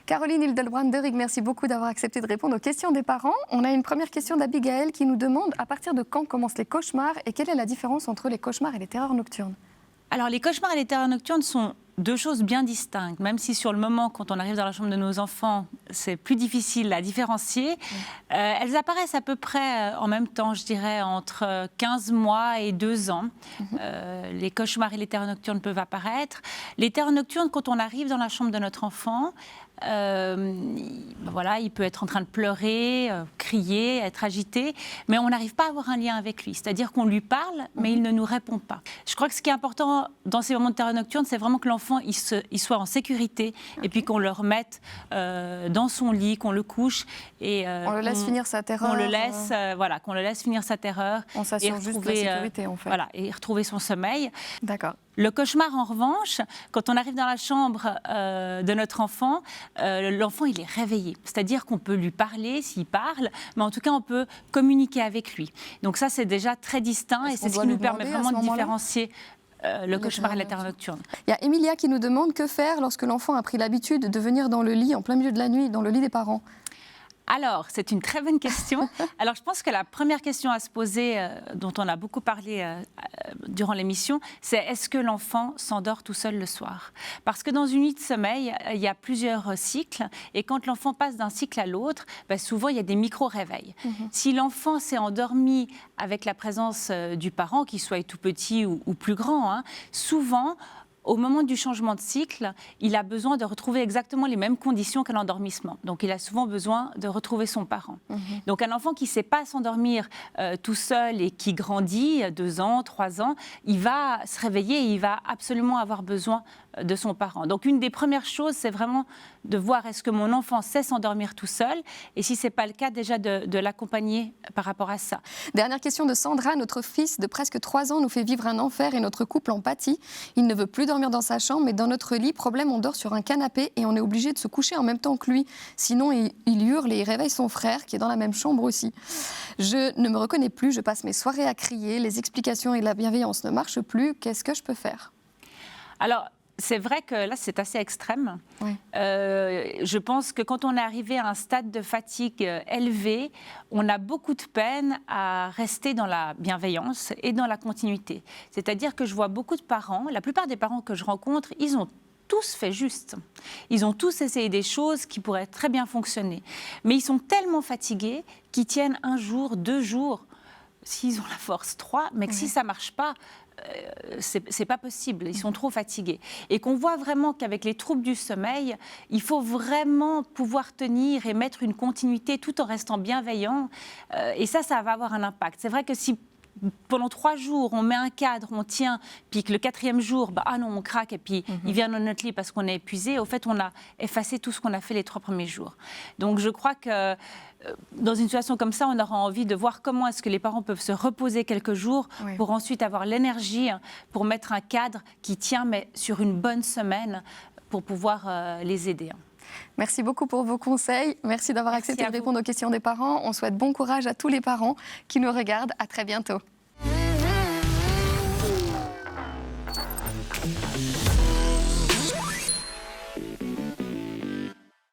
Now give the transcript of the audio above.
Caroline Hildebrand-Deurig, merci beaucoup d'avoir accepté de répondre aux questions des parents. On a une première question d'Abigaël qui nous demande à partir de quand commencent les cauchemars et quelle est la différence entre les cauchemars et les terreurs nocturnes? Alors, les cauchemars et les terreurs nocturnes sont deux choses bien distinctes, même si sur le moment, quand on arrive dans la chambre de nos enfants, c'est plus difficile à différencier. Elles apparaissent à peu près en même temps, je dirais, entre 15 mois et 2 ans. Les cauchemars et les terreurs nocturnes peuvent apparaître. Les terreurs nocturnes, quand on arrive dans la chambre de notre enfant, voilà, il peut être en train de pleurer, crier, être agité, mais on n'arrive pas à avoir un lien avec lui. C'est-à-dire qu'on lui parle, mais il ne nous répond pas. Je crois que ce qui est important dans ces moments de terreur nocturne, c'est vraiment que l'enfant il soit en sécurité, et puis qu'on le remette dans son lit, qu'on le couche et on le laisse finir sa terreur. On le laisse, voilà, qu'on le laisse finir sa terreur. On s'assure juste de la sécurité, en fait. Voilà, et retrouver son sommeil. D'accord. Le cauchemar, en revanche, quand on arrive dans la chambre de notre enfant, l'enfant, il est réveillé. C'est-à-dire qu'on peut lui parler s'il parle, mais en tout cas, on peut communiquer avec lui. Donc ça, c'est déjà très distinct et c'est ce qui nous permet vraiment de différencier le cauchemar et la terreur nocturne. Il y a Emilia qui nous demande que faire lorsque l'enfant a pris l'habitude de venir dans le lit en plein milieu de la nuit, dans le lit des parents. Alors, c'est une très bonne question. Alors, je pense que la première question à se poser, dont on a beaucoup parlé durant l'émission, c'est est-ce que l'enfant s'endort tout seul le soir? Parce que dans une nuit de sommeil, il y a plusieurs cycles. Et quand l'enfant passe d'un cycle à l'autre, souvent, il y a des micro-réveils. Si l'enfant s'est endormi avec la présence du parent, qu'il soit tout petit ou plus grand, souvent, au moment du changement de cycle, il a besoin de retrouver exactement les mêmes conditions qu'un endormissement. Donc, il a souvent besoin de retrouver son parent. Donc, un enfant qui ne sait pas s'endormir tout seul et qui grandit, 2 ans, 3 ans, il va se réveiller et il va absolument avoir besoin de son parent. Donc, une des premières choses, c'est vraiment de voir est-ce que mon enfant sait s'endormir tout seul et si ce n'est pas le cas, déjà de l'accompagner par rapport à ça. Dernière question de Sandra. Notre fils de presque 3 ans nous fait vivre un enfer et notre couple en pâtit. Il ne veut plus dormir dans sa chambre, mais dans notre lit, problème, on dort sur un canapé et on est obligé de se coucher en même temps que lui. Sinon, il hurle et il réveille son frère qui est dans la même chambre aussi. Je ne me reconnais plus, je passe mes soirées à crier, les explications et la bienveillance ne marchent plus. Qu'est-ce que je peux faire? Alors, c'est vrai que là, c'est assez extrême. Oui. Je pense que quand on est arrivé à un stade de fatigue élevé, on a beaucoup de peine à rester dans la bienveillance et dans la continuité. C'est-à-dire que je vois beaucoup de parents, la plupart des parents que je rencontre, ils ont tous fait juste. Ils ont tous essayé des choses qui pourraient très bien fonctionner. Mais ils sont tellement fatigués qu'ils tiennent 1 jour, 2 jours, s'ils ont la force, 3, mais que si ça ne marche pas, c'est pas possible, ils sont trop fatigués. Et qu'on voit vraiment qu'avec les troubles du sommeil, il faut vraiment pouvoir tenir et mettre une continuité tout en restant bienveillant. Et ça va avoir un impact. C'est vrai que si pendant 3 jours, on met un cadre, on tient, puis que le 4e jour, non, on craque, et puis il vient dans notre lit parce qu'on est épuisé. Au fait, on a effacé tout ce qu'on a fait les 3 premiers jours. Donc, je crois que dans une situation comme ça, on aura envie de voir comment est-ce que les parents peuvent se reposer quelques jours pour ensuite avoir l'énergie pour mettre un cadre qui tient, mais sur une bonne semaine, pour pouvoir les aider. Merci beaucoup pour vos conseils. Merci d'avoir accepté de répondre aux questions des parents. On souhaite bon courage à tous les parents qui nous regardent. À très bientôt.